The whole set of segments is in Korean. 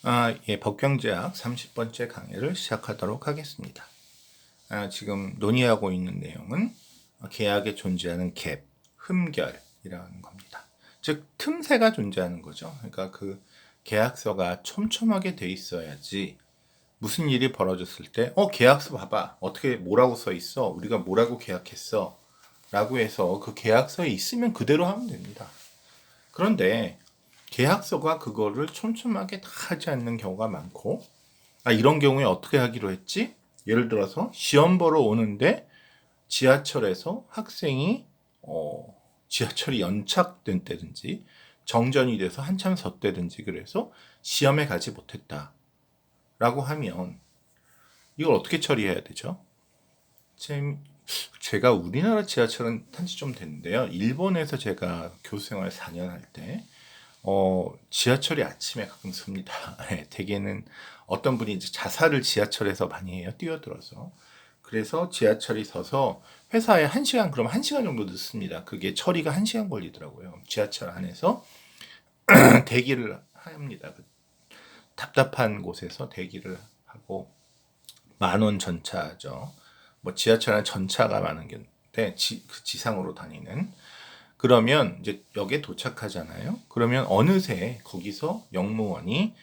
법경제학 30번째 강의를 시작하도록 하겠습니다. 지금 논의하고 있는 내용은 계약에 존재하는 갭, 흠결이라는 겁니다. 즉, 틈새가 존재하는 거죠. 그러니까 그 계약서가 촘촘하게 돼 있어야지 무슨 일이 벌어졌을 때, 계약서 봐봐. 어떻게, 뭐라고 써 있어? 우리가 뭐라고 계약했어? 라고 해서 그 계약서에 있으면 그대로 하면 됩니다. 그런데 계약서가 그거를 촘촘하게 다 하지 않는 경우가 많고, 이런 경우에 어떻게 하기로 했지? 예를 들어서 시험 보러 오는데 지하철에서 학생이 지하철이 연착된다든지 정전이 돼서 한참 섰다든지 그래서 시험에 가지 못했다 라고 하면 이걸 어떻게 처리해야 되죠? 제가 우리나라 지하철은 탄지 좀 됐는데요. 일본에서 제가 교수생활 4년 할 때 지하철이 아침에 가끔 섭니다. 대개는 어떤 분이 이제 자살을 지하철에서 많이 해요. 뛰어들어서. 그래서 지하철이 서서 회사에 1시간, 그럼 1시간 정도 늦습니다. 그게 처리가 1시간 걸리더라고요. 지하철 안에서 대기를 합니다. 답답한 곳에서 대기를 하고, 10,000원 전차죠. 뭐 지하철은 전차가 많은 건데, 그 지상으로 다니는. 그러면 이제 역에 도착하잖아요. 그러면 어느새 거기서 역무원이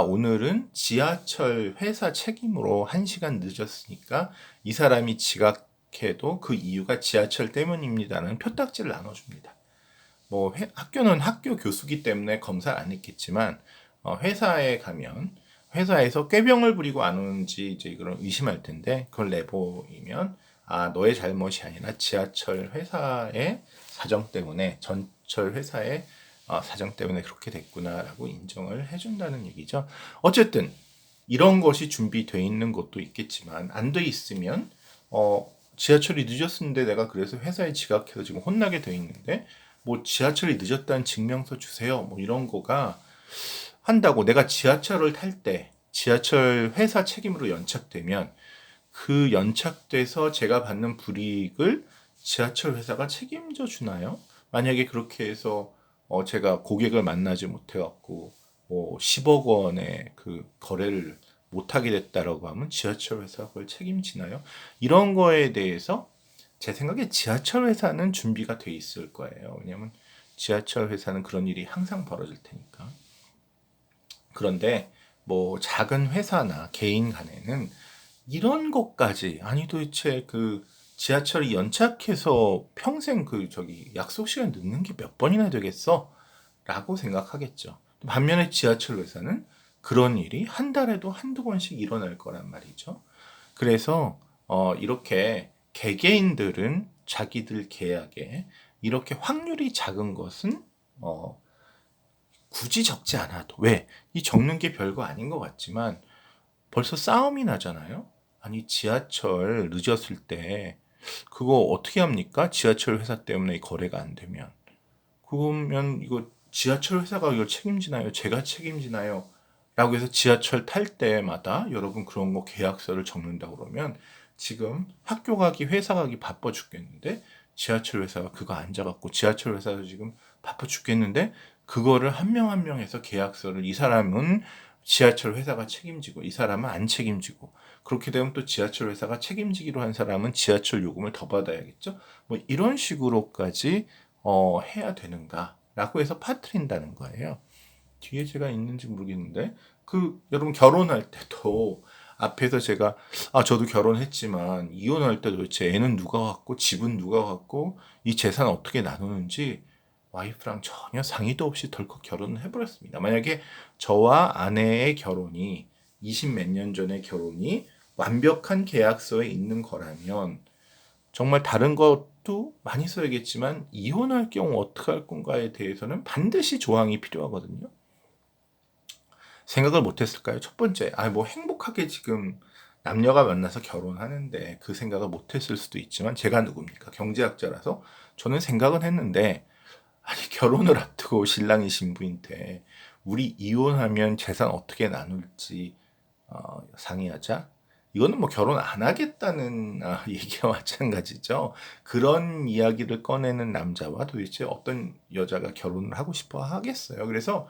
오늘은 지하철 회사 책임으로 1시간 늦었으니까 이 사람이 지각해도 그 이유가 지하철 때문입니다는 표딱지를 나눠줍니다. 뭐 학교는 학교 교수기 때문에 검사를 안 했겠지만 회사에 가면 회사에서 꾀병을 부리고 안 오는지 이제 그런 의심할 텐데 그걸 내보이면 너의 잘못이 아니라 지하철 회사의 사정 때문에 전철 회사의 사정 때문에 그렇게 됐구나라고 인정을 해준다는 얘기죠. 어쨌든 이런 것이 준비되어 있는 것도 있겠지만 안 돼 있으면 지하철이 늦었는데 내가 그래서 회사에 지각해서 지금 혼나게 돼 있는데 뭐 지하철이 늦었다는 증명서 주세요. 뭐 이런 거가 한다고 내가 지하철을 탈 때 지하철 회사 책임으로 연착되면 그 연착돼서 제가 받는 불이익을 지하철 회사가 책임져 주나요? 만약에 그렇게 해서 제가 고객을 만나지 못해갖고 10억 원의 그 거래를 못하게 됐다라고 하면 지하철 회사가 그걸 책임지나요? 이런 거에 대해서 제 생각에 지하철 회사는 준비가 돼 있을 거예요. 왜냐하면 지하철 회사는 그런 일이 항상 벌어질 테니까. 그런데 뭐 작은 회사나 개인 간에는 이런 것까지 도대체 그 지하철이 연착해서 평생 약속 시간 늦는 게 몇 번이나 되겠어? 라고 생각하겠죠. 반면에 지하철 회사는 그런 일이 한 달에도 한두 번씩 일어날 거란 말이죠. 그래서 이렇게 개개인들은 자기들 계약에 이렇게 확률이 작은 것은 굳이 적지 않아도 왜? 이 적는 게 별거 아닌 것 같지만 벌써 싸움이 나잖아요. 지하철 늦었을 때 그거 어떻게 합니까? 지하철 회사 때문에 거래가 안 되면 그러면 이거 지하철 회사가 이걸 책임지나요? 제가 책임지나요? 라고 해서 지하철 탈 때마다 여러분 그런 거 계약서를 적는다고 그러면 지금 학교 가기 회사 가기 바빠 죽겠는데 지하철 회사가 그거 안 잡았고 지하철 회사도 지금 바빠 죽겠는데 그거를 한 명 한 명 해서 계약서를 이 사람은 지하철 회사가 책임지고 이 사람은 안 책임지고 그렇게 되면 또 지하철 회사가 책임지기로 한 사람은 지하철 요금을 더 받아야겠죠. 뭐 이런 식으로까지 해야 되는가라고 해서 파트린다는 거예요. 뒤에 제가 있는지 모르겠는데 여러분 결혼할 때도 앞에서 제가 저도 결혼했지만 이혼할 때 도대체 애는 누가 갖고 집은 누가 갖고 이 재산 어떻게 나누는지 와이프랑 전혀 상의도 없이 덜컥 결혼을 해버렸습니다. 만약에 저와 아내의 결혼이 20 몇 년 전의 결혼이 완벽한 계약서에 있는 거라면 정말 다른 것도 많이 써야겠지만 이혼할 경우 어떻게 할 건가에 대해서는 반드시 조항이 필요하거든요. 생각을 못했을까요? 첫 번째, 뭐 행복하게 지금 남녀가 만나서 결혼하는데 그 생각을 못했을 수도 있지만 제가 누굽니까? 경제학자라서 저는 생각은 했는데 결혼을 앞두고 신랑이 신부인데 우리 이혼하면 재산 어떻게 나눌지 상의하자. 이거는 뭐 결혼 안 하겠다는 얘기와 마찬가지죠. 그런 이야기를 꺼내는 남자와 도대체 어떤 여자가 결혼을 하고 싶어 하겠어요. 그래서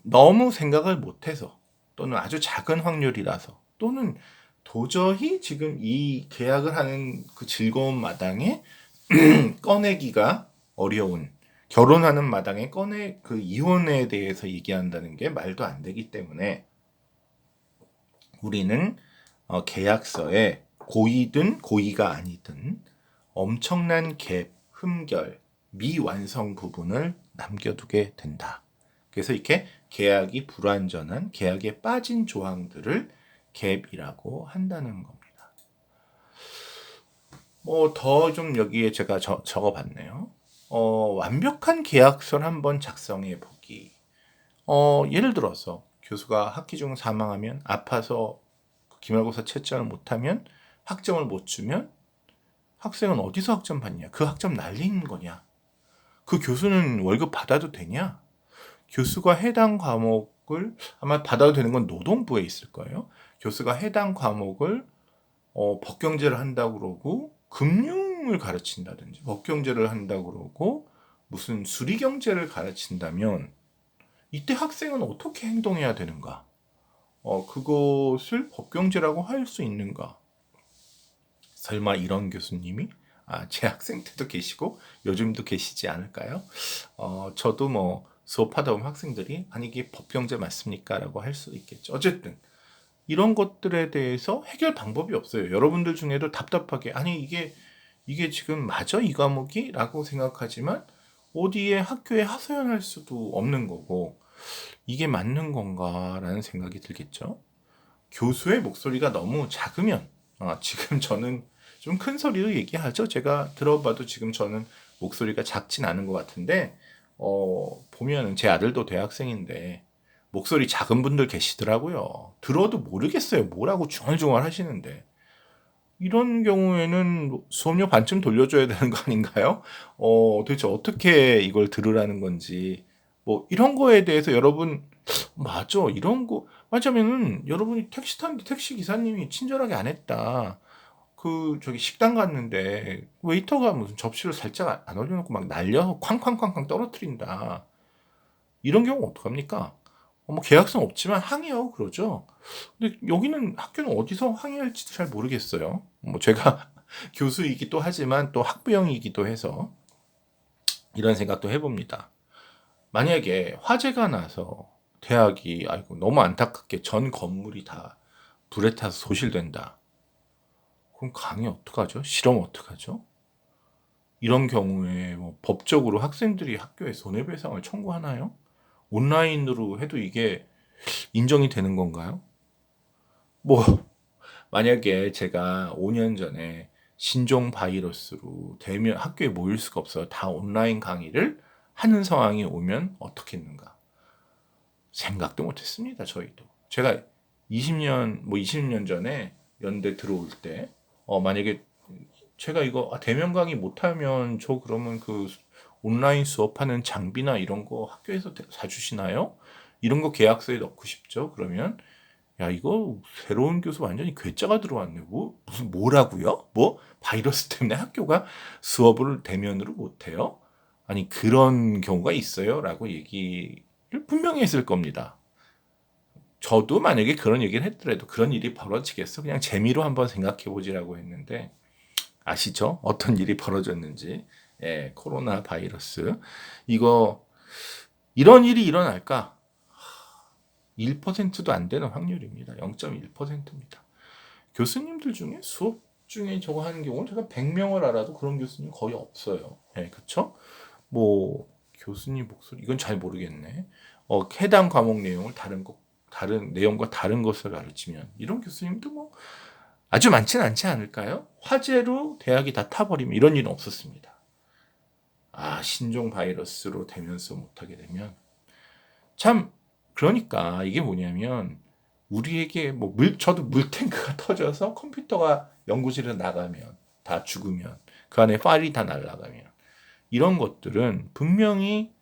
너무 생각을 못해서 또는 아주 작은 확률이라서 또는 도저히 지금 이 계약을 하는 그 즐거운 마당에 꺼내기가 어려운 결혼하는 마당에 그 이혼에 대해서 얘기한다는 게 말도 안 되기 때문에 우리는 계약서에 고의든 고의가 아니든 엄청난 갭, 흠결, 미완성 부분을 남겨두게 된다. 그래서 이렇게 계약이 불완전한 계약에 빠진 조항들을 갭이라고 한다는 겁니다. 뭐 더 좀 여기에 제가 적어봤네요. 완벽한 계약서를 한번 작성해 보기. 예를 들어서 교수가 학기 중 사망하면 아파서 기말고사 채점을 못하면 학점을 못 주면 학생은 어디서 학점 받냐? 그 학점 날리는 거냐? 그 교수는 월급 받아도 되냐? 교수가 해당 과목을 아마 받아도 되는 건 노동부에 있을 거예요. 교수가 해당 과목을 법경제를 한다고 그러고 금융을 가르친다든지 법경제를 한다고 그러고 무슨 수리경제를 가르친다면 이때 학생은 어떻게 행동해야 되는가? 그것을 법경제라고 할 수 있는가? 설마 이런 교수님이 제 학생 때도 계시고 요즘도 계시지 않을까요? 저도 뭐 수업하다 보면 학생들이 아니 이게 법경제 맞습니까? 라고 할 수 있겠죠. 어쨌든 이런 것들에 대해서 해결 방법이 없어요. 여러분들 중에도 답답하게 아니 이게 지금 맞아 이 과목이? 라고 생각하지만 어디에 학교에 하소연할 수도 없는 거고 이게 맞는 건가 라는 생각이 들겠죠. 교수의 목소리가 너무 작으면 지금 저는 좀 큰 소리로 얘기하죠. 제가 들어봐도 지금 저는 목소리가 작진 않은 것 같은데 보면은 제 아들도 대학생인데 목소리 작은 분들 계시더라고요. 들어도 모르겠어요. 뭐라고 중얼중얼 하시는데 이런 경우에는 수업료 반쯤 돌려줘야 되는 거 아닌가요? 도대체 어떻게 이걸 들으라는 건지 뭐 이런 거에 대해서 여러분 맞아 이런 거 맞으면은 여러분이 택시 타는데 택시 기사님이 친절하게 안 했다. 저기 식당 갔는데 웨이터가 무슨 접시를 살짝 안 올려놓고 막 날려 쾅쾅쾅쾅 떨어뜨린다. 이런 경우 어떡합니까? 뭐 계약성 없지만 항의하고 그러죠. 근데 여기는 학교는 어디서 항의할지도 잘 모르겠어요. 뭐 제가 교수이기도 하지만 또 학부형이기도 해서 이런 생각도 해봅니다. 만약에 화재가 나서 대학이 아이고 너무 안타깝게 전 건물이 다 불에 타서 소실된다. 그럼 강의 어떡하죠? 실험 어떡하죠? 이런 경우에 뭐 법적으로 학생들이 학교에 손해배상을 청구하나요? 온라인으로 해도 이게 인정이 되는 건가요? 뭐 만약에 제가 5년 전에 신종 바이러스로 대면 학교에 모일 수가 없어요. 다 온라인 강의를 하는 상황이 오면 어떻겠는가? 생각도 못했습니다. 저희도. 제가 20년 전에 연대 들어올 때 만약에 제가 이거 대면 강의 못하면 저 그러면 그 온라인 수업하는 장비나 이런 거 학교에서 사주시나요? 이런 거 계약서에 넣고 싶죠. 그러면 야 이거 새로운 교수 완전히 괴짜가 들어왔네. 무슨 뭐라고요? 뭐 바이러스 때문에 학교가 수업을 대면으로 못해요? 아니 그런 경우가 있어요라고 얘기를 분명히 했을 겁니다. 저도 만약에 그런 얘기를 했더라도 그런 일이 벌어지겠어? 그냥 재미로 한번 생각해 보지라고 했는데 아시죠? 어떤 일이 벌어졌는지. 예, 코로나 바이러스. 이거 이런 일이 일어날까? 1%도 안 되는 확률입니다. 0.1%입니다. 교수님들 중에 수업 중에 저거 하는 경우는 제가 100명을 알아도 그런 교수님 거의 없어요. 예, 그쵸? 뭐 교수님 목소리 이건 잘 모르겠네. 해당 과목 내용을 다른 내용과 다른 것을 가르치면 이런 교수님도 뭐 아주 많지는 않지 않을까요? 화재로 대학이 다 타버리면 이런 일은 없었습니다. 신종 바이러스로 대면서 못하게 되면 참 그러니까 이게 뭐냐면 우리에게 저도 물탱크가 터져서 컴퓨터가 연구실에 나가면 다 죽으면 그 안에 파일이 다 날아가면 이런 것들은 분명히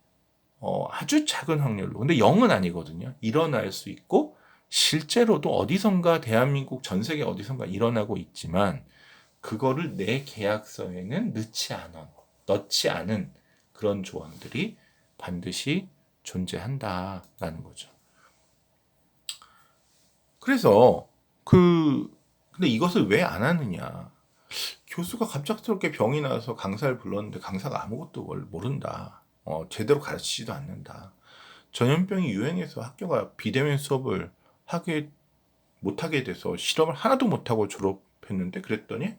아주 작은 확률로 근데 0은 아니거든요. 일어날 수 있고 실제로도 어디선가 대한민국 전 세계 어디선가 일어나고 있지만 그거를 내 계약서에는 넣지 않은 그런 조항들이 반드시 존재한다라는 거죠. 그래서 근데 이것을 왜 안 하느냐? 교수가 갑작스럽게 병이 나서 강사를 불렀는데 강사가 아무것도 모른다. 제대로 가르치지도 않는다. 전염병이 유행해서 학교가 비대면 수업을 못하게 돼서 실험을 하나도 못하고 졸업했는데, 그랬더니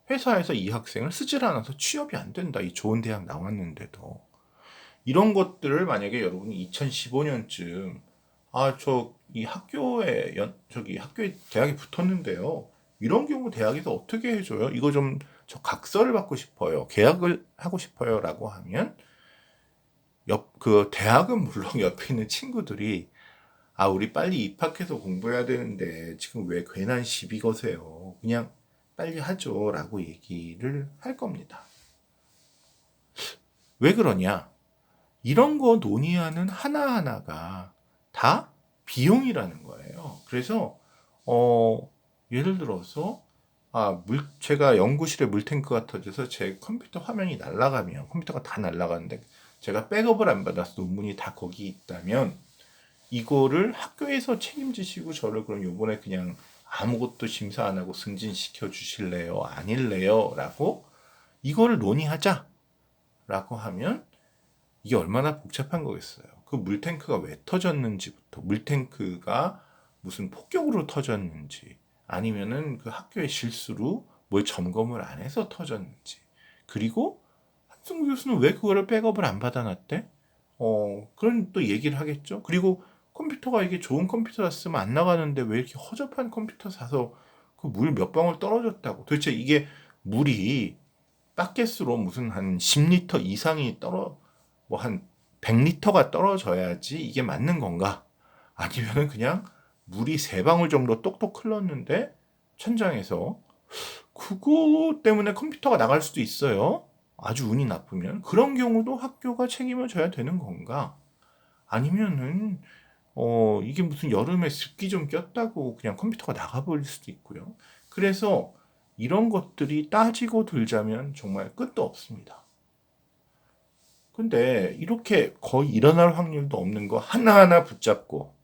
회사에서 이 학생을 쓰질 않아서 취업이 안 된다. 이 좋은 대학 나왔는데도. 이런 것들을 만약에 여러분이 2015년쯤 이 학교에 대학에 붙었는데요. 이런 경우 대학에서 어떻게 해줘요? 이거 저 각서를 받고 싶어요. 계약을 하고 싶어요. 라고 하면 대학은 물론 옆에 있는 친구들이 우리 빨리 입학해서 공부해야 되는데 지금 왜 괜한 시비 거세요? 그냥 빨리 하죠. 라고 얘기를 할 겁니다. 왜 그러냐? 이런 거 논의하는 하나하나가 다 비용이라는 거예요. 그래서 예를 들어서 제가 연구실에 물탱크가 터져서 제 컴퓨터 화면이 날아가면, 컴퓨터가 다 날아가는데 제가 백업을 안 받아서 논문이 다 거기 있다면, 이거를 학교에서 책임지시고 저를 그럼 요번에 그냥 아무것도 심사 안 하고 승진시켜 주실래요? 아닐래요? 라고 이거를 논의하자 라고 하면 이게 얼마나 복잡한 거겠어요. 그 물탱크가 왜 터졌는지부터, 물탱크가 무슨 폭격으로 터졌는지, 아니면은 그 학교의 실수로 뭘 점검을 안 해서 터졌는지, 그리고 한승구 교수는 왜 그거를 백업을 안 받아놨대? 그런 또 얘기를 하겠죠. 그리고 컴퓨터가 이게 좋은 컴퓨터 샀으면 안 나가는데 왜 이렇게 허접한 컴퓨터 사서 그 물 몇 방울 떨어졌다고. 도대체 이게 물이 바켓으로 무슨 한 10리터 이상이 뭐 한 100리터가 떨어져야지 이게 맞는 건가? 아니면은 그냥 물이 3방울 정도 똑똑 흘렀는데 천장에서, 그거 때문에 컴퓨터가 나갈 수도 있어요. 아주 운이 나쁘면. 그런 경우도 학교가 책임을 져야 되는 건가? 아니면은 이게 무슨 여름에 습기 좀 꼈다고 그냥 컴퓨터가 나가버릴 수도 있고요. 그래서 이런 것들이 따지고 들자면 정말 끝도 없습니다. 근데 이렇게 거의 일어날 확률도 없는 거 하나하나 붙잡고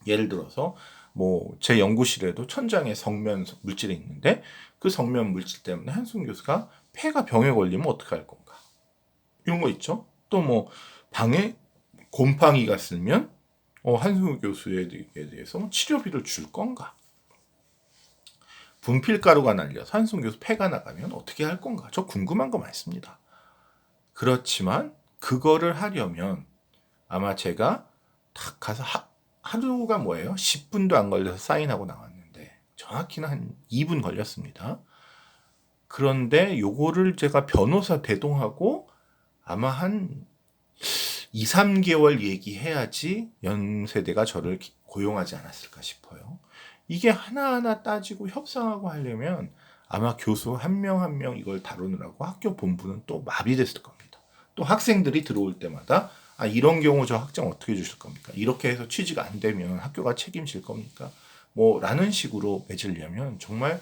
예를 들어서 뭐 제 연구실에도 천장에 성면 물질이 있는데 그 성면 물질 때문에 한승 교수가 폐가 병에 걸리면 어떡할 건가? 이런 거 있죠. 또 뭐 방에 곰팡이가 쓸면 한승우 교수에 대해서 치료비를 줄 건가? 분필가루가 날려서 한승우 교수 폐가 나가면 어떻게 할 건가? 저 궁금한 거 많습니다. 그렇지만 그거를 하려면 아마 제가 탁 가서 하루가 뭐예요? 10분도 안 걸려서 사인하고 나왔는데 정확히는 한 2분 걸렸습니다. 그런데 요거를 제가 변호사 대동하고 아마 한 2, 3개월 얘기해야지 연세대가 저를 고용하지 않았을까 싶어요. 이게 하나하나 따지고 협상하고 하려면 아마 교수 한 명 한 명 이걸 다루느라고 학교 본부는 또 마비됐을 겁니다. 또 학생들이 들어올 때마다 이런 경우 저 학점 어떻게 주실 겁니까? 이렇게 해서 취지가 안 되면 학교가 책임질 겁니까? 뭐 라는 식으로 맺으려면 정말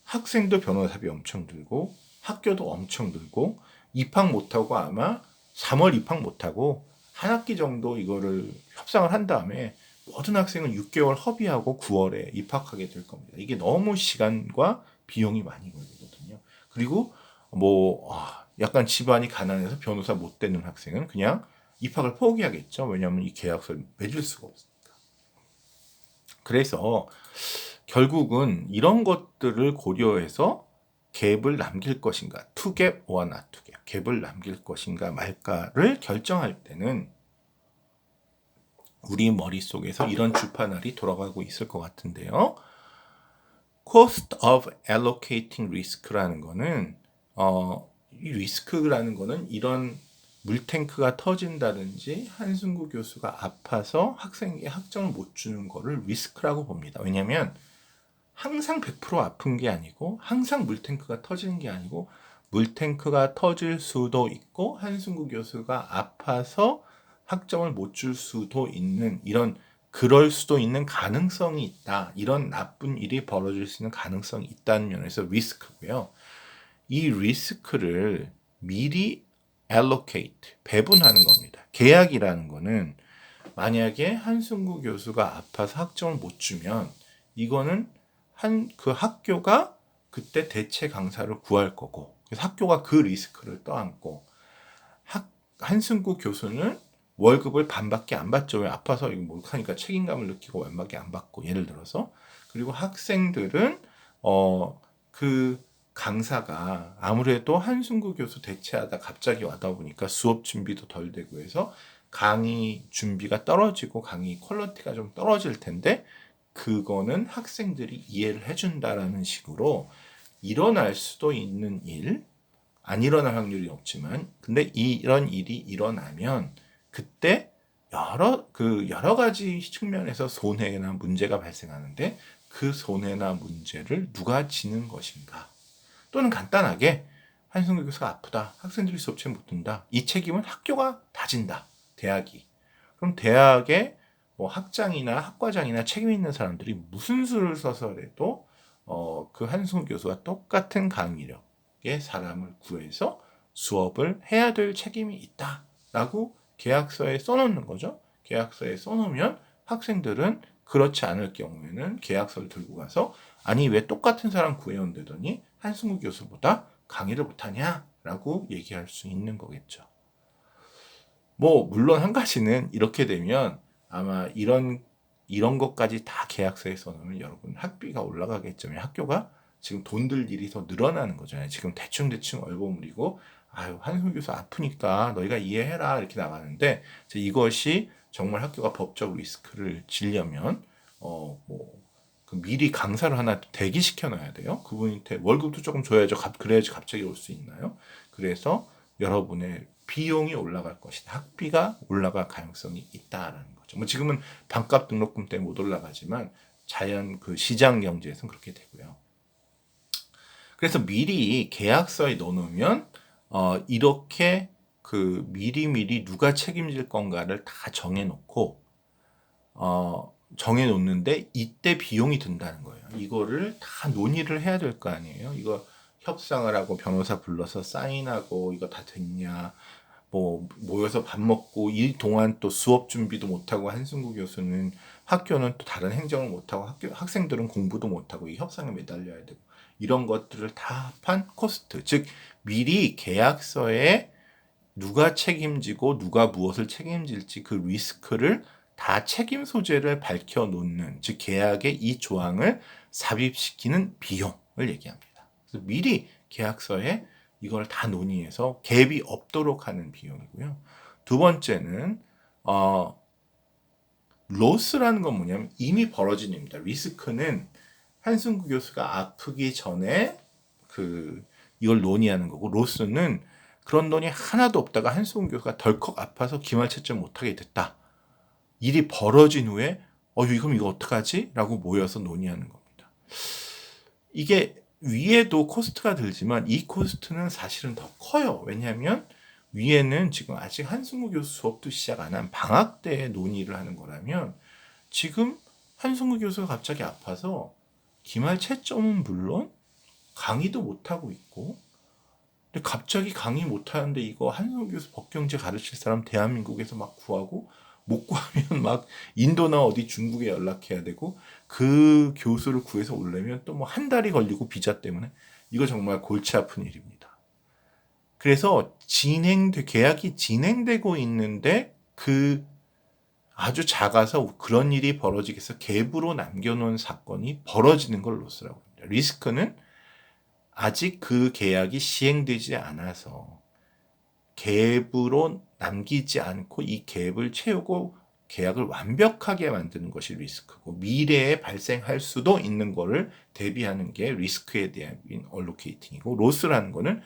학생도 변호사비 엄청 들고 학교도 엄청 들고 입학 못하고 아마 3월 입학 못하고 한 학기 정도 이거를 협상을 한 다음에 모든 학생은 6개월 허비하고 9월에 입학하게 될 겁니다. 이게 너무 시간과 비용이 많이 걸리거든요. 그리고 뭐 약간 집안이 가난해서 변호사 못 되는 학생은 그냥 입학을 포기하겠죠. 왜냐하면 이 계약서를 맺을 수가 없으니까. 그래서 결국은 이런 것들을 고려해서 갭을 남길 것인가, 투갭 or not 투갭, 갭을 남길 것인가 말까를 결정할 때는 우리 머릿속에서 이런 주파날이 돌아가고 있을 것 같은데요. Cost of allocating risk라는 거는 이 리스크라는 거는 이런 물탱크가 터진다든지 한승구 교수가 아파서 학생에게 학점을 못 주는 거를 리스크라고 봅니다. 왜냐하면 항상 100% 아픈 게 아니고 항상 물탱크가 터지는 게 아니고 물탱크가 터질 수도 있고 한승구 교수가 아파서 학점을 못 줄 수도 있는, 그럴 수도 있는 가능성이 있다. 이런 나쁜 일이 벌어질 수 있는 가능성이 있다는 면에서 리스크고요. 이 리스크를 미리 allocate, 배분하는 겁니다. 계약이라는 거는 만약에 한승구 교수가 아파서 학점을 못 주면 이거는 그 학교가 그때 대체 강사를 구할 거고, 그래서 학교가 그 리스크를 떠안고, 한승구 교수는 월급을 반밖에 안 받죠. 왜? 아파서 이거 못하니까 책임감을 느끼고 반밖에 안 받고, 예를 들어서. 그리고 학생들은 그 강사가 아무래도 한승구 교수 대체하다 갑자기 와다 보니까 수업 준비도 덜 되고 해서 강의 준비가 떨어지고 강의 퀄리티가 좀 떨어질 텐데, 그거는 학생들이 이해를 해준다라는 식으로 일어날 수도 있는 일, 안 일어날 확률이 없지만, 근데 이런 일이 일어나면 그때 여러 가지 측면에서 손해나 문제가 발생하는데, 그 손해나 문제를 누가 지는 것인가? 또는 간단하게 한승규 교수가 아프다, 학생들이 수업체 못 듣는다, 이 책임은 학교가 다 진다, 대학이. 그럼 대학의 뭐 학장이나 학과장이나 책임 있는 사람들이 무슨 수를 써서라도 그 한승규 교수와 똑같은 강의력의 사람을 구해서 수업을 해야 될 책임이 있다라고 계약서에 써놓는 거죠. 계약서에 써놓으면 학생들은 그렇지 않을 경우에는 계약서를 들고 가서, 아니 왜 똑같은 사람 구해온다더니 한승구 교수보다 강의를 못하냐라고 얘기할 수 있는 거겠죠. 뭐 물론 한 가지는, 이렇게 되면 아마 이런 것까지 다 계약서에 써놓으면 여러분 학비가 올라가겠죠. 학교가 지금 돈 들 일이 더 늘어나는 거잖아요. 지금 대충 얼버무리고, 아유 한승구 교수 아프니까 너희가 이해해라 이렇게 나가는데, 이것이 정말 학교가 법적 리스크를 지려면 그 미리 강사를 하나 대기시켜 놔야 돼요. 그분한테 월급도 조금 줘야죠. 그래야지 갑자기 올 수 있나요? 그래서 여러분의 비용이 올라갈 것이다. 학비가 올라갈 가능성이 있다라는 거죠. 뭐 지금은 반값 등록금 때문에 못 올라가지만 자연 그 시장 경제에서는 그렇게 되고요. 그래서 미리 계약서에 넣어놓으면 이렇게 그 미리 누가 책임질 건가를 다 정해놓고 정해놓는데 이때 비용이 든다는 거예요. 이거를 다 논의를 해야 될 거 아니에요. 이거 협상을 하고 변호사 불러서 사인하고 이거 다 됐냐, 뭐 모여서 밥 먹고 이 동안 또 수업 준비도 못하고, 한승구 교수는 학교는 또 다른 행정을 못하고 학생들은 공부도 못하고 이 협상에 매달려야 되고, 이런 것들을 다 합한 코스트, 즉 미리 계약서에 누가 책임지고 누가 무엇을 책임질지 그 리스크를 다 책임 소재를 밝혀놓는, 즉 계약의 이 조항을 삽입시키는 비용을 얘기합니다. 그래서 미리 계약서에 이걸 다 논의해서 갭이 없도록 하는 비용이고요. 두 번째는 로스라는 건 뭐냐면 이미 벌어진 일입니다. 리스크는 한승구 교수가 아프기 전에 이걸 논의하는 거고, 로스는 그런 돈이 하나도 없다가 한승구 교수가 덜컥 아파서 기말 채점 못하게 됐다. 일이 벌어진 후에 그럼 이거 어떡하지? 라고 모여서 논의하는 겁니다. 이게 위에도 코스트가 들지만 이 코스트는 사실은 더 커요. 왜냐하면 위에는 지금 아직 한승구 교수 수업도 시작 안 한 방학 때 논의를 하는 거라면, 지금 한승구 교수가 갑자기 아파서 기말 채점은 물론 강의도 못하고 있고, 근데 갑자기 강의 못하는데 이거 한승구 교수 법경제 가르칠 사람 대한민국에서 막 구하고, 못 구하면 막 인도나 어디 중국에 연락해야 되고, 그 교수를 구해서 오려면 또 뭐 한 달이 걸리고 비자 때문에, 이거 정말 골치 아픈 일입니다. 그래서 계약이 진행되고 있는데 아주 작아서 그런 일이 벌어지겠어 갭으로 남겨놓은 사건이 벌어지는 걸 로스라고 합니다. 리스크는 아직 그 계약이 시행되지 않아서 갭으로 남기지 않고 이 갭을 채우고 계약을 완벽하게 만드는 것이 리스크고, 미래에 발생할 수도 있는 거를 대비하는 게 리스크에 대한 얼로케이팅이고, 로스라는 거는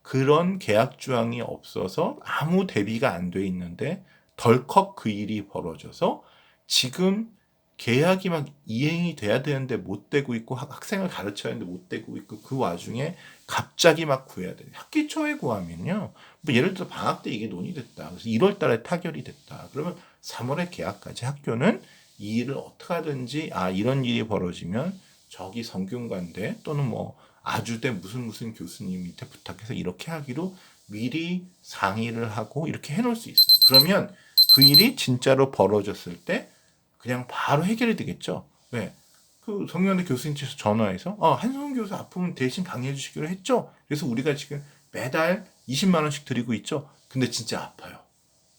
그런 계약 조항이 없어서 아무 대비가 안 돼 있는데 덜컥 그 일이 벌어져서 지금 계약이 막 이행이 돼야 되는데 못 되고 있고, 학생을 가르쳐야 하는데 못 되고 있고, 그 와중에 갑자기 막 구해야 돼요. 학기 초에 구하면요, 뭐 예를 들어 방학 때 이게 논의됐다. 그래서 1월 달에 타결이 됐다. 그러면 3월에 계약까지 학교는 이 일을 어떻게 하든지, 이런 일이 벌어지면 저기 성균관대 또는 뭐 아주대 무슨 교수님 밑에 부탁해서 이렇게 하기로 미리 상의를 하고 이렇게 해놓을 수 있어요. 그러면 그 일이 진짜로 벌어졌을 때 그냥 바로 해결이 되겠죠. 왜? 그 성균관대 교수님께서 전화해서 한성훈 교수 아프면 대신 강의해 주시기로 했죠. 그래서 우리가 지금 매달 20만 원씩 드리고 있죠. 근데 진짜 아파요.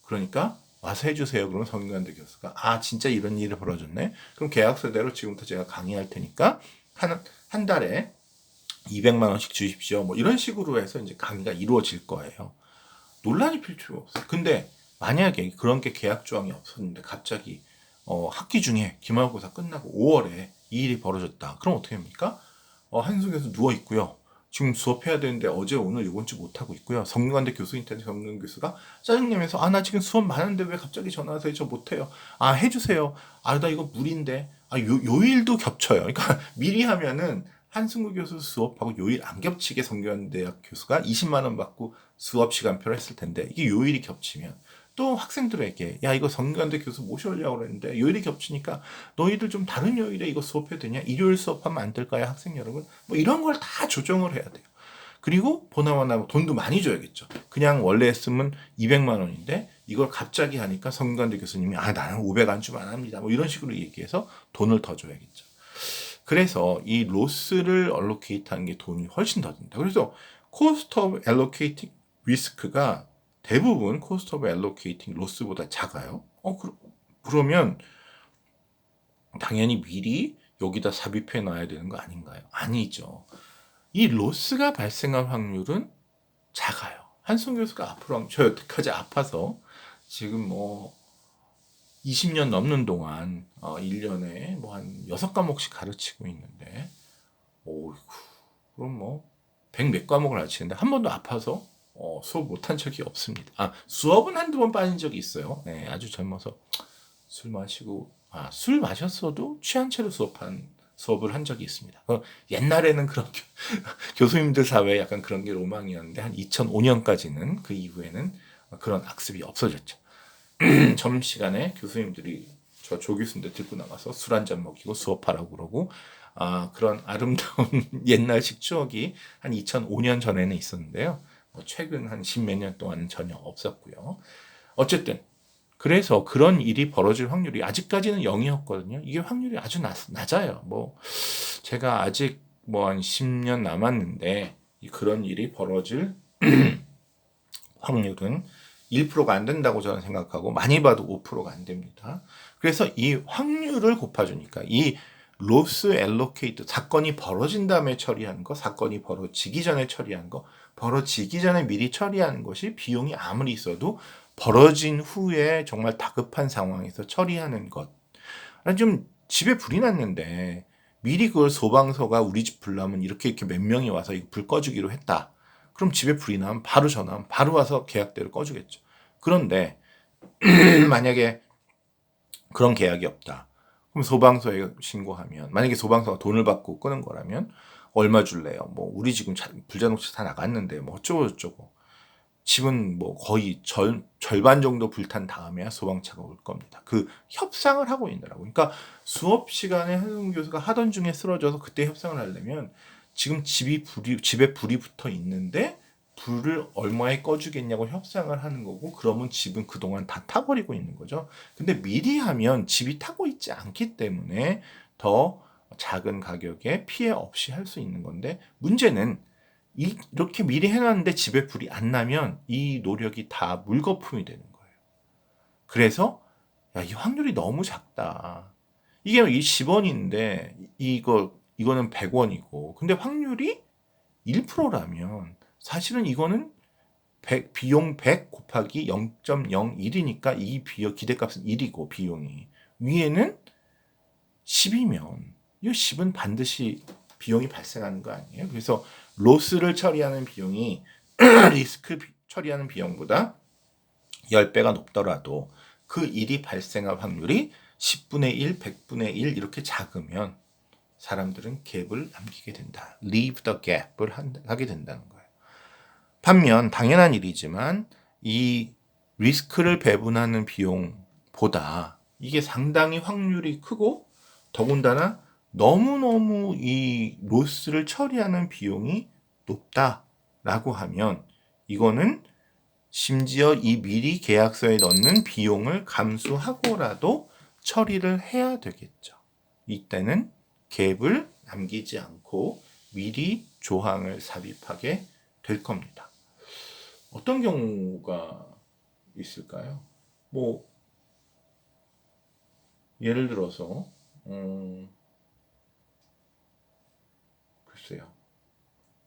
그러니까 와서 해주세요. 그러면 성균관대 교수가 진짜 이런 일이 벌어졌네. 그럼 계약서대로 지금부터 제가 강의할 테니까 한 달에 200만 원씩 주십시오. 뭐 이런 식으로 해서 이제 강의가 이루어질 거예요. 논란이 필 필요가 없어요. 근데 만약에 그런 게 계약 조항이 없었는데 갑자기 학기 중에 기말고사 끝나고 5월에 이 일이 벌어졌다. 그럼 어떻게 합니까? 한송에서 누워 있고요. 지금 수업해야 되는데 어제 오늘 이번 주 못하고 있고요. 성균관대 교수님한테 성균 교수가 짜증내면서 나 지금 수업 많은데 왜 갑자기 전화해서 저 못해요. 해주세요. 나 이거 무리인데. 요일도 겹쳐요. 그러니까 미리 하면은 한승구 교수 수업하고 요일 안 겹치게 성균관대학 교수가 20만 원 받고 수업 시간표를 했을 텐데 이게 요일이 겹치면 또 학생들에게 이거 성균관대 교수 모셔오려고 그랬는데 요일이 겹치니까 너희들 좀 다른 요일에 이거 수업해도 되냐? 일요일 수업하면 안 될까요? 학생 여러분? 뭐 이런 걸 다 조정을 해야 돼요. 그리고 보나마나 돈도 많이 줘야겠죠. 그냥 원래 했으면 200만 원인데 이걸 갑자기 하니까 성균관대 교수님이 나는 500 안 주면 안 합니다. 뭐 이런 식으로 얘기해서 돈을 더 줘야겠죠. 그래서 이 로스를 알로케이트하는 게 돈이 훨씬 더 든다. 그래서 cost of allocating risk가 대부분 cost of allocating loss보다 작아요. 그러면 당연히 미리 여기다 삽입해 놔야 되는 거 아닌가요? 아니죠. 이 로스가 발생할 확률은 작아요. 한송 교수가 앞으로 저 여태까지 아파서 지금 20년 넘는 동안 1년에 한 6과목씩 가르치고 있는데 그럼 100몇 과목을 가르치는데 한 번도 아파서 수업 못한 적이 없습니다. 수업은 한두 번 빠진 적이 있어요. 네, 아주 젊어서 술 마시고 술 마셨어도 취한 채로 수업을 한 적이 있습니다. 옛날에는 그런 교수님들 사회에 약간 그런 게 로망이었는데 한 2005년까지는 그 이후에는 그런 악습이 없어졌죠. 점심시간에 교수님들이 저 조교수인데 들고 나가서 술 한잔 먹이고 수업하라고 그러고 그런 아름다운 옛날식 추억이 한 2005년 전에는 있었는데요. 최근 한 10몇 년 동안은 전혀 없었고요. 어쨌든 그래서 그런 일이 벌어질 확률이 아직까지는 0이었거든요. 이게 확률이 아주 낮아요. 제가 아직 한 10년 남았는데 그런 일이 벌어질 확률은 1%가 안 된다고 저는 생각하고 많이 봐도 5%가 안 됩니다. 그래서 이 확률을 곱아주니까 이 로스 엘로케이트 사건이 벌어진 다음에 처리하는 거, 사건이 벌어지기 전에 처리하는 거, 벌어지기 전에 미리 처리하는 것이 비용이 아무리 있어도 벌어진 후에 정말 다급한 상황에서 처리하는 것. 좀 집에 불이 났는데 미리 그걸 소방서가 우리 집 불 나면 이렇게 몇 명이 와서 이거 불 꺼주기로 했다. 그럼 집에 불이 나면 바로 전화하면 바로 와서 계약대로 꺼주겠죠. 그런데 만약에 그런 계약이 없다. 그럼 소방서에 신고하면 만약에 소방서가 돈을 받고 끄는 거라면 얼마 줄래요? 우리 지금 불자동차 다 나갔는데 어쩌고 저쩌고. 집은 거의 절반 정도 불탄 다음에야 소방차가 올 겁니다. 그 협상을 하고 있느라고. 그러니까 수업 시간에 한승훈 교수가 하던 중에 쓰러져서 그때 협상을 하려면 지금 집에 불이 붙어 있는데 불을 얼마에 꺼주겠냐고 협상을 하는 거고 그러면 집은 그동안 다 타버리고 있는 거죠. 근데 미리 하면 집이 타고 있지 않기 때문에 더 작은 가격에 피해 없이 할 수 있는 건데 문제는 이렇게 미리 해놨는데 집에 불이 안 나면 이 노력이 다 물거품이 되는 거예요. 그래서 이 확률이 너무 작다. 이게 10원인데 이거는 100원이고 근데 확률이 1%라면 사실은 이거는 비용 100 곱하기 0.01이니까 이 기대값은 1이고 비용이 위에는 10이면 이 10은 반드시 비용이 발생하는 거 아니에요? 그래서 로스를 처리하는 비용이 리스크 처리하는 비용보다 10배가 높더라도 그 일이 발생할 확률이 10분의 1, 100분의 1 이렇게 작으면 사람들은 갭을 남기게 된다. Leave the gap을 하게 된다는 거예요. 반면 당연한 일이지만 이 리스크를 배분하는 비용보다 이게 상당히 확률이 크고 더군다나 너무너무 이 로스를 처리하는 비용이 높다라고 하면 이거는 심지어 이 미리 계약서에 넣는 비용을 감수하고라도 처리를 해야 되겠죠. 이때는 갭을 남기지 않고 미리 조항을 삽입하게 될 겁니다. 어떤 경우가 있을까요? 뭐 예를 들어서 글쎄요.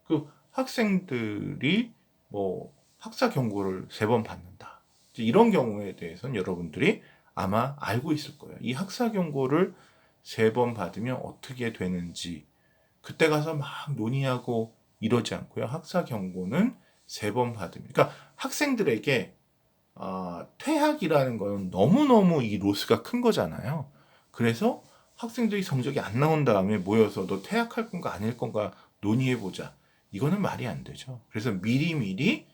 그 학생들이 뭐 학사 경고를 3번 받는다. 이런 경우에 대해서는 여러분들이 아마 알고 있을 거예요. 이 학사 경고를 3번 받으면 어떻게 되는지 그때 가서 막 논의하고 이러지 않고요. 학사 경고는 3번 받으면, 그러니까 학생들에게 퇴학이라는 건 너무너무 이 로스가 큰 거잖아요. 그래서 학생들이 성적이 안 나온 다음에 모여서 너 퇴학할 건가 아닐 건가 논의해보자. 이거는 말이 안 되죠. 그래서 미리미리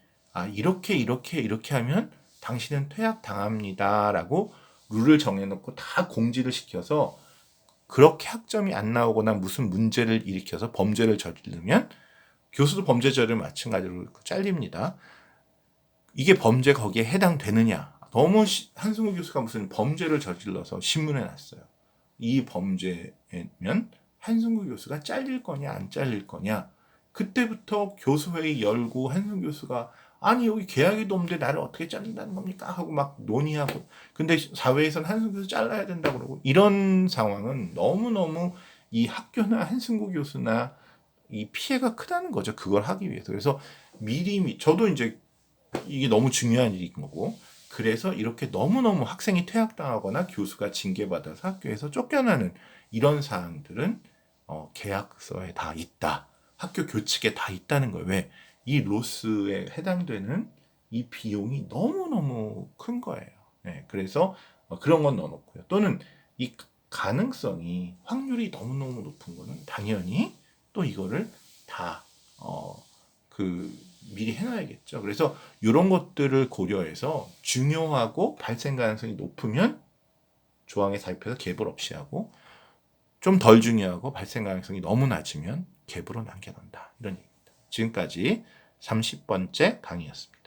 이렇게 하면 당신은 퇴학 당합니다라고 룰을 정해놓고 다 공지를 시켜서 그렇게 학점이 안 나오거나 무슨 문제를 일으켜서 범죄를 저지르면 교수도 범죄 저지르면 마찬가지로 잘립니다. 이게 범죄 거기에 해당되느냐. 너무 한승우 교수가 무슨 범죄를 저질러서 신문에 났어요. 이 범죄면 한승우 교수가 잘릴 거냐 안 잘릴 거냐. 그때부터 교수회의 열고 한승우 교수가 아니 여기 계약에도 없는데 나를 어떻게 자른다는 겁니까? 하고 막 논의하고 근데 사회에서는 한승우 교수 잘라야 된다고 그러고 이런 상황은 너무너무 이 학교나 한승우 교수나 이 피해가 크다는 거죠. 그걸 하기 위해서. 그래서 미리 저도 이제 이게 너무 중요한 일인 거고 그래서 이렇게 너무너무 학생이 퇴학당하거나 교수가 징계받아서 학교에서 쫓겨나는 이런 사항들은 계약서에 다 있다. 학교 교칙에 다 있다는 거예요. 왜? 이 로스에 해당되는 이 비용이 너무너무 큰 거예요. 네, 그래서 그런 건 넣어놓고요. 또는 이 가능성이 확률이 너무너무 높은 거는 당연히 또 이거를 다 미리 해놔야겠죠. 그래서 이런 것들을 고려해서 중요하고 발생 가능성이 높으면 조항에 삽입해서 갭을 없이 하고 좀 덜 중요하고 발생 가능성이 너무 낮으면 갭으로 남겨놓는다. 이런 얘기입니다. 지금까지 30번째 강의였습니다.